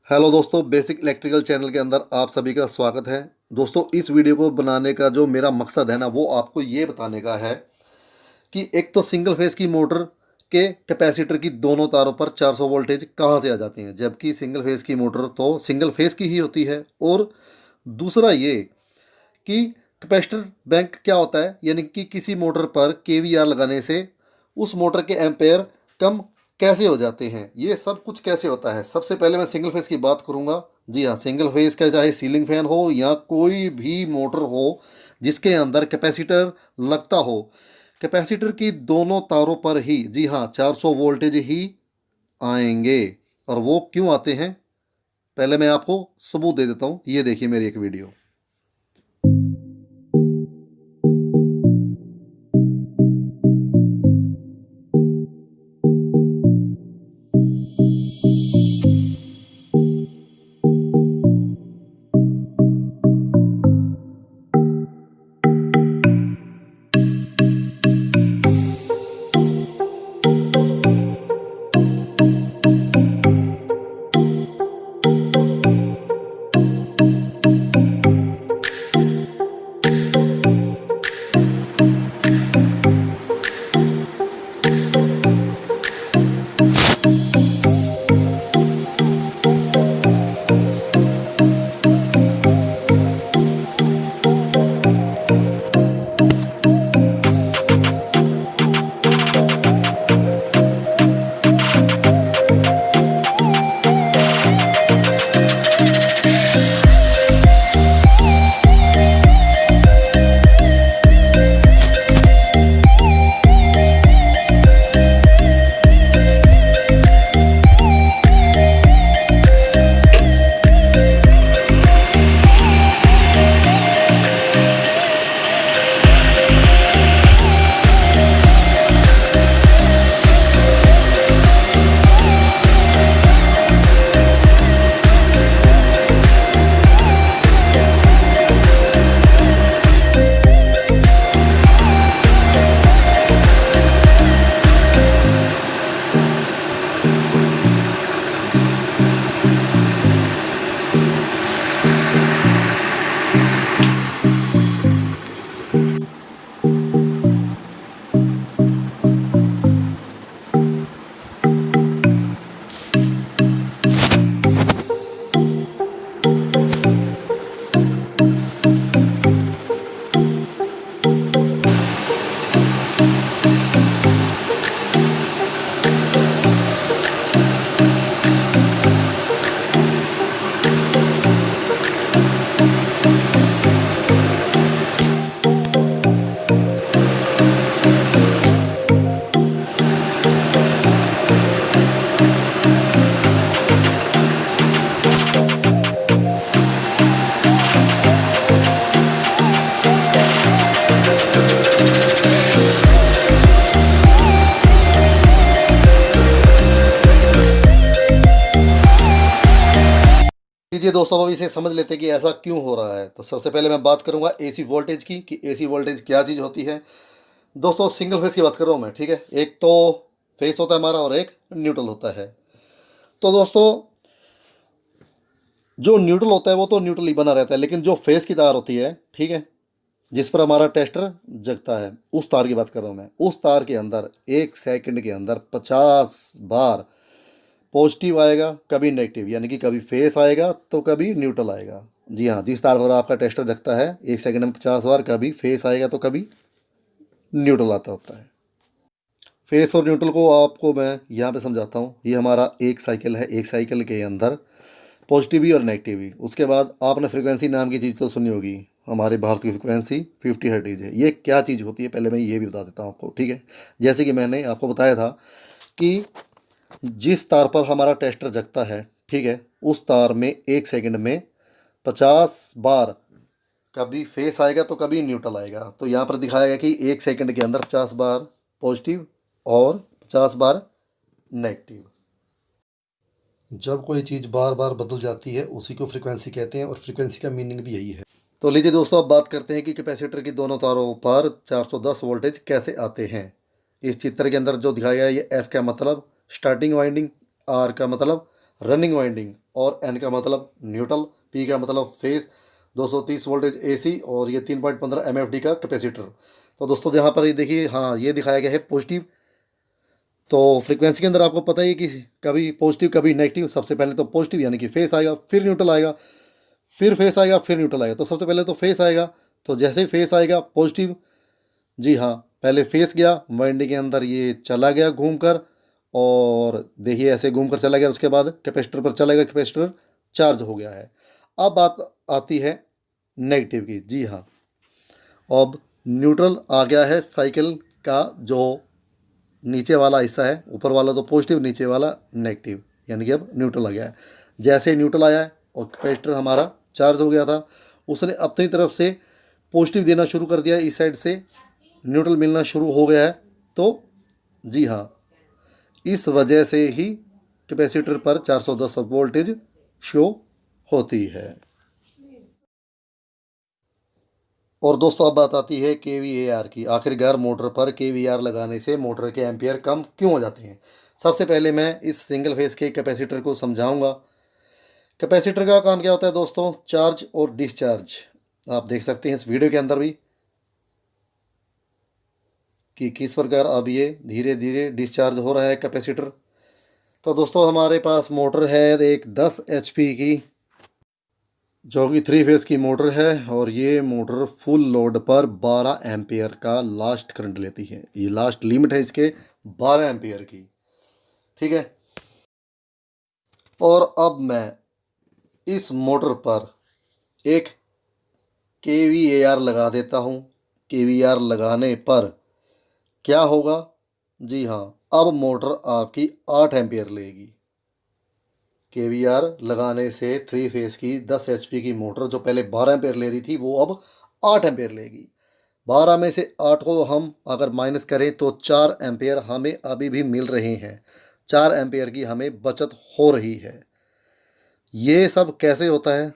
Hello दोस्तों, basic electrical channel के अंदर आप सभी का स्वागत है। दोस्तों, इस वीडियो को बनाने का जो मेरा मकसद है ना, वो आपको ये बताने का है कि एक तो सिंगल फेस की मोटर के कैपेसिटर की दोनों तारों पर 400 वोल्टेज कहाँ से आ जाती हैं, जबकि सिंगल फेस की मोटर तो सिंगल फेस की ही होती है। और दूसरा ये कि कैपेसिटर बैंक क्या होता है, यानी कि किसी मोटर पर केवीआर लगाने से उस मोटर के एम्पेयर कम कैसे हो जाते हैं, ये सब कुछ कैसे होता है। सबसे पहले मैं सिंगल फेस की बात करूंगा। जी हाँ, सिंगल फेस का चाहे सीलिंग फैन हो या कोई भी मोटर हो जिसके अंदर कैपेसिटर लगता हो, कैपेसिटर की दोनों तारों पर ही, जी हाँ, 400 वोल्टेज ही आएंगे। और वो क्यों आते हैं, पहले मैं आपको सबूत दे देता हूँ। ये देखिए मेरी एक वीडियो। लीजिए दोस्तों, अब इसे समझ लेते हैं कि ऐसा क्यों हो रहा है। तो सबसे पहले मैं बात करूंगा एसी वोल्टेज की, कि एसी वोल्टेज क्या चीज़ होती है। दोस्तों, सिंगल फेस की बात कर रहा हूँ मैं, ठीक है। एक तो फेस होता है हमारा और एक न्यूट्रल होता है। तो दोस्तों, जो न्यूट्रल होता है वो तो न्यूट्रल ही बना रहता है, लेकिन जो फेस की तार होती है, ठीक है, जिस पर हमारा टेस्टर जगता है, उस तार की बात कर रहा हूँ मैं। उस तार के अंदर 1 सेकंड के अंदर 50 बार पॉजिटिव आएगा, कभी नेगेटिव, यानी कि कभी फेस आएगा तो कभी न्यूट्रल आएगा। जी हाँ, जिस तार पर आपका टेस्टर जगता है 1 सेकंड में 50 बार कभी फेस आएगा तो कभी न्यूट्रल आता होता है। फेस और न्यूट्रल को आपको मैं यहाँ पे समझाता हूँ। ये हमारा एक साइकिल है, एक साइकिल के अंदर पॉजिटिव ही और नेगेटिव ही। उसके बाद आपने फ्रिक्वेंसी नाम की चीज़ तो सुनी होगी। हमारे भारत की फ्रिक्वेंसी 50 हर्ट्ज है। ये क्या चीज़ होती है, पहले मैं ये भी बता देता हूँ आपको, ठीक है। जैसे कि मैंने आपको बताया था कि जिस तार पर हमारा टेस्टर जगता है, ठीक है, उस तार में 1 सेकंड में 50 बार कभी फेस आएगा तो कभी न्यूट्रल आएगा। तो यहाँ पर दिखाया गया कि 1 सेकंड के अंदर 50 बार पॉजिटिव और 50 बार नेगेटिव। जब कोई चीज़ बार बार बदल जाती है उसी को फ्रिक्वेंसी कहते हैं, और फ्रिक्वेंसी का मीनिंग भी यही है। तो लीजिए दोस्तों, अब बात करते हैं कि कैपेसिटर की दोनों तारों पर 410 वोल्टेज कैसे आते हैं। इस चित्र के अंदर जो दिखाया गया है, ये एस का मतलब स्टार्टिंग वाइंडिंग, आर का मतलब रनिंग वाइंडिंग, और एन का मतलब न्यूट्रल, पी का मतलब फेस, 230 वोल्टेज एसी, और ये 3.15 एमएफडी का कैपेसिटर। तो दोस्तों यहाँ पर ये देखिए, हाँ ये दिखाया गया है पॉजिटिव। तो फ्रीक्वेंसी के अंदर आपको पता ही है कि कभी पॉजिटिव कभी नेगेटिव। सबसे पहले तो पॉजिटिव यानी कि फेस आएगा, फिर न्यूट्रल आएगा, फिर फेस आएगा, फिर न्यूट्रल आएगा। तो सबसे पहले तो फेस आएगा। तो जैसे ही फेस आएगा पॉजिटिव, जी हाँ, पहले फेस गया वाइंडिंग के अंदर, ये चला गया घूमकर, और देखिए ऐसे घूमकर चला गया। उसके बाद कैपेसिटर पर चला गया, कैपेसिटर चार्ज हो गया है। अब बात आती है नेगेटिव की। जी हाँ, अब न्यूट्रल आ गया है साइकिल का जो नीचे वाला हिस्सा है, ऊपर वाला तो पॉजिटिव, नीचे वाला नेगेटिव, यानी कि अब न्यूट्रल आ गया है। जैसे न्यूट्रल आया है और कैपेसिटर हमारा चार्ज हो गया था, उसने अपनी तरफ से पॉजिटिव देना शुरू कर दिया, इस साइड से न्यूट्रल मिलना शुरू हो गया है। तो जी हाँ, इस वजह से ही कैपेसिटर पर 410 वोल्टेज शो होती है। और दोस्तों अब बात आती है केवीएआर की। आखिरकार मोटर पर केवीआर लगाने से मोटर के एम्पियर कम क्यों हो जाते हैं। सबसे पहले मैं इस सिंगल फेस के कैपेसिटर को समझाऊंगा। कैपेसिटर का काम क्या होता है दोस्तों, चार्ज और डिस्चार्ज। आप देख सकते हैं इस वीडियो के अंदर भी कि किस प्रकार अब ये धीरे धीरे डिस्चार्ज हो रहा है कैपेसिटर। तो दोस्तों हमारे पास मोटर है एक 10 एचपी की, जो कि 3 फेस की मोटर है, और ये मोटर फुल लोड पर 12 एम्पियर का लास्ट करंट लेती है। ये लास्ट लिमिट है इसके 12 एम्पियर की, ठीक है। और अब मैं इस मोटर पर एक केवीएआर लगा देता हूँ। केवीआर लगाने पर क्या होगा, जी हाँ, अब मोटर आपकी 8 एम्पियर लेगी। केवीआर लगाने से 3 फेस की 10 एचपी की मोटर जो पहले 12 एम्पेयर ले रही थी, वो अब 8 एम्पेयर लेगी। 12 में से 8 को हम अगर माइनस करें तो 4 एम्पेयर हमें अभी भी मिल रहे हैं। 4 एम्पेयर की हमें बचत हो रही है। ये सब कैसे होता है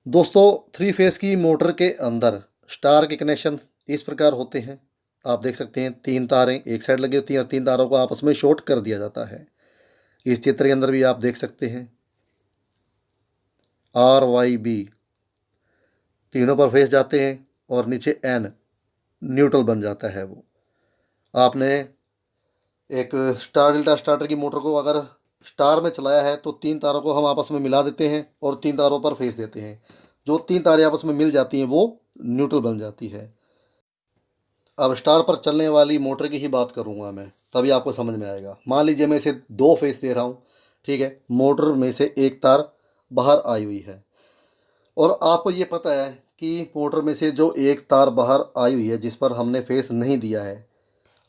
दोस्तों, 3 फेस की मोटर के अंदर स्टार के कनेक्शन इस प्रकार होते हैं। आप देख सकते हैं 3 तारें एक साइड लगी होती हैं और 3 तारों को आपस में शॉर्ट कर दिया जाता है। इस चित्र के अंदर भी आप देख सकते हैं RYB तीनों पर फेस जाते हैं, और नीचे N न्यूट्रल बन जाता है। वो आपने एक स्टार डेल्टा स्टार्टर की मोटर को अगर स्टार में चलाया है तो 3 तारों को हम आपस में मिला देते हैं और 3 तारों पर फेस देते हैं। जो 3 तारें आपस में मिल जाती हैं वो न्यूट्रल बन जाती है। अब स्टार पर चलने वाली मोटर की ही बात करूंगा मैं, तभी आपको समझ में आएगा। मान लीजिए मैं इसे 2 फेस दे रहा हूँ, ठीक है। मोटर में से एक तार बाहर आई हुई है, और आपको ये पता है कि मोटर में से जो एक तार बाहर आई हुई है जिस पर हमने फेस नहीं दिया है,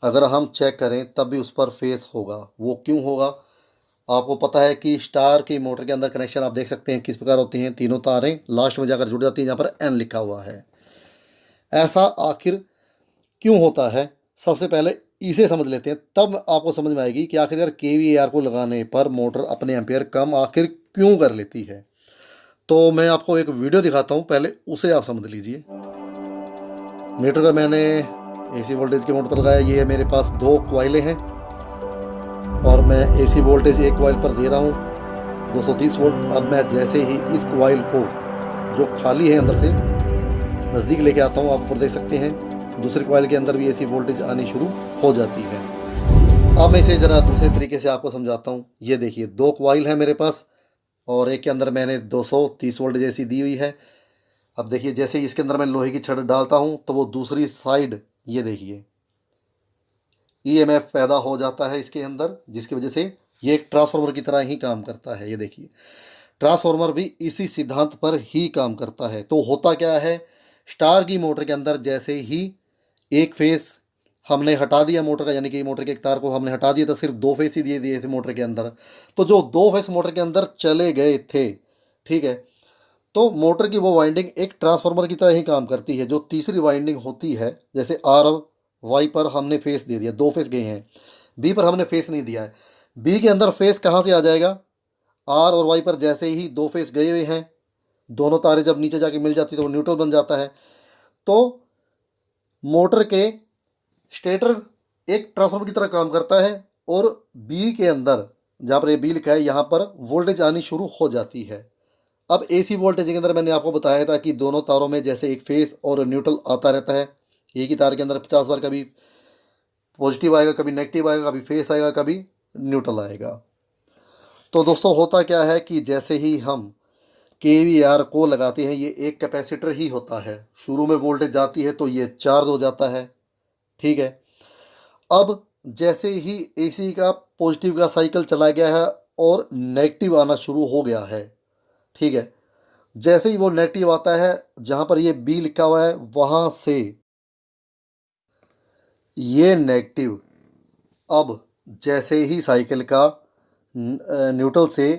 अगर हम चेक करें तब भी उस पर फेस होगा। वो क्यों होगा, आपको पता है कि स्टार की मोटर के अंदर कनेक्शन आप देख सकते हैं किस प्रकार होती हैं। तीनों तारें लास्ट में जाकर जुड़ जाती हैं, जहाँ पर N लिखा हुआ है। ऐसा आखिर क्यों होता है, सबसे पहले इसे समझ लेते हैं, तब आपको समझ में आएगी कि आखिरकार केवीएआर को लगाने पर मोटर अपने एम्पियर कम आखिर क्यों कर लेती है। तो मैं आपको एक वीडियो दिखाता हूँ, पहले उसे आप समझ लीजिए। मीटर का मैंने एसी वोल्टेज के मोटर पर लगाया। ये मेरे पास 2 कॉइलें हैं, और मैं एसी वोल्टेज एक कॉइल पर दे रहा हूँ 230 वोल्ट। अब मैं जैसे ही इस कॉइल को जो खाली है अंदर से नज़दीक लेके आता हूँ, आप ऊपर देख सकते हैं दूसरी कॉइल के अंदर भी एसी वोल्टेज आनी शुरू हो जाती है। अब मैं इसे ज़रा दूसरे तरीके से आपको समझाता हूँ। ये देखिए 2 कॉइल है मेरे पास, और एक के अंदर मैंने 230 वोल्टेज एसी दी हुई है। अब देखिए जैसे ही इसके अंदर मैं लोहे की छड़ डालता हूँ तो वो दूसरी साइड, ये देखिए ईएमएफ पैदा हो जाता है इसके अंदर, जिसकी वजह से ये एक ट्रांसफार्मर की तरह ही काम करता है। ये देखिए ट्रांसफार्मर भी इसी सिद्धांत पर ही काम करता है। तो होता क्या है, स्टार की मोटर के अंदर जैसे ही एक फेस हमने हटा दिया मोटर का, यानी कि मोटर के एक तार को हमने हटा दिया, तो सिर्फ 2 फेस ही दिए दिए थे मोटर के अंदर। तो जो 2 फेस मोटर के अंदर चले गए थे, ठीक है, तो मोटर की वो वाइंडिंग एक ट्रांसफार्मर की तरह ही काम करती है। जो तीसरी वाइंडिंग होती है, जैसे RY पर हमने फेस दे दिया, 2 फेस गए हैं, B पर हमने फेस नहीं दिया है, B के अंदर फेस कहाँ से आ जाएगा, R और Y पर जैसे ही 2 फेस गए हुए हैं, दोनों तारें जब नीचे जाके मिल जाती है तो वो न्यूट्रल बन जाता है। तो मोटर के स्टेटर एक ट्रांसफार्मर की तरह काम करता है, और बी के अंदर जहाँ पर ये बी लिखा है यहाँ पर वोल्टेज आनी शुरू हो जाती है। अब एसी वोल्टेज के अंदर मैंने आपको बताया था कि दोनों तारों में जैसे एक फेस और न्यूट्रल आता रहता है। एक ही तार के अंदर 50 बार कभी पॉजिटिव आएगा, कभी नेगेटिव आएगा, कभी फेस आएगा, कभी न्यूट्रल आएगा। तो दोस्तों होता क्या है कि जैसे ही हम KVR को लगाते हैं, ये एक कैपेसिटर ही होता है। शुरू में वोल्टेज जाती है तो ये चार्ज हो जाता है, ठीक है। अब जैसे ही AC का पॉजिटिव का साइकिल चला गया है और नेगेटिव आना शुरू हो गया है, ठीक है। जैसे ही वो नेगेटिव आता है, जहाँ पर ये बी लिखा हुआ है वहाँ से ये नेगेटिव अब जैसे ही साइकिल का न्यूट्रल से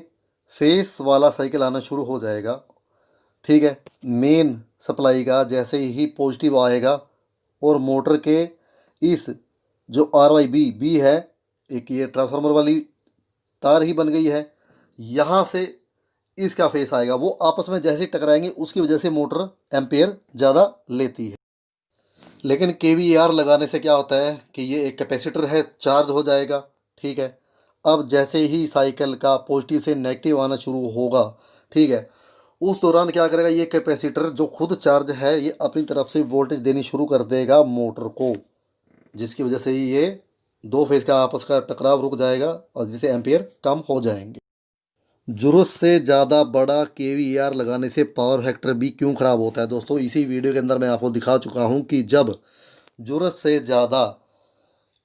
फेस वाला साइकिल आना शुरू हो जाएगा, ठीक है। मेन सप्लाई का जैसे ही पॉजिटिव आएगा और मोटर के इस जो RYB है, एक ये ट्रांसफार्मर वाली तार ही बन गई है, यहाँ से इसका फेस आएगा। वो आपस में जैसे ही टकराएंगे उसकी वजह से मोटर एम्पेयर ज़्यादा लेती है। लेकिन KVR लगाने से क्या होता है कि ये एक कैपेसिटर है, चार्ज हो जाएगा, ठीक है। अब जैसे ही साइकिल का पॉजिटिव से नेगेटिव आना शुरू होगा, ठीक है, उस दौरान क्या करेगा ये कैपेसिटर जो खुद चार्ज है ये अपनी तरफ से वोल्टेज देनी शुरू कर देगा मोटर को, जिसकी वजह से ही ये दो फेज का आपस का टकराव रुक जाएगा और जिससे एम्पियर कम हो जाएंगे। ज़रूरत से ज़्यादा बड़ा KVR लगाने से पावर फैक्टर भी क्यों ख़राब होता है दोस्तों, इसी वीडियो के अंदर मैं आपको दिखा चुका हूँ कि जब ज़रूरत से ज़्यादा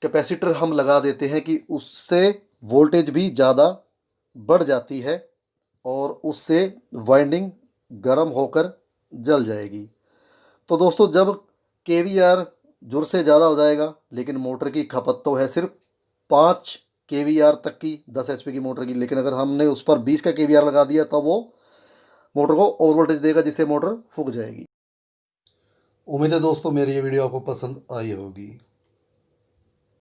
कैपेसिटर हम लगा देते हैं कि उससे वोल्टेज भी ज़्यादा बढ़ जाती है और उससे वाइंडिंग गर्म होकर जल जाएगी। तो दोस्तों जब KVR ज़रूरत से ज़्यादा हो जाएगा, लेकिन मोटर की खपत तो है सिर्फ 5 KVR तक की, 10 HP की मोटर की, लेकिन अगर हमने उस पर 20 का KVR लगा दिया तो वो मोटर को ओवर वोल्टेज देगा जिससे मोटर फूक जाएगी। उम्मीद है दोस्तों मेरी ये वीडियो आपको पसंद आई होगी।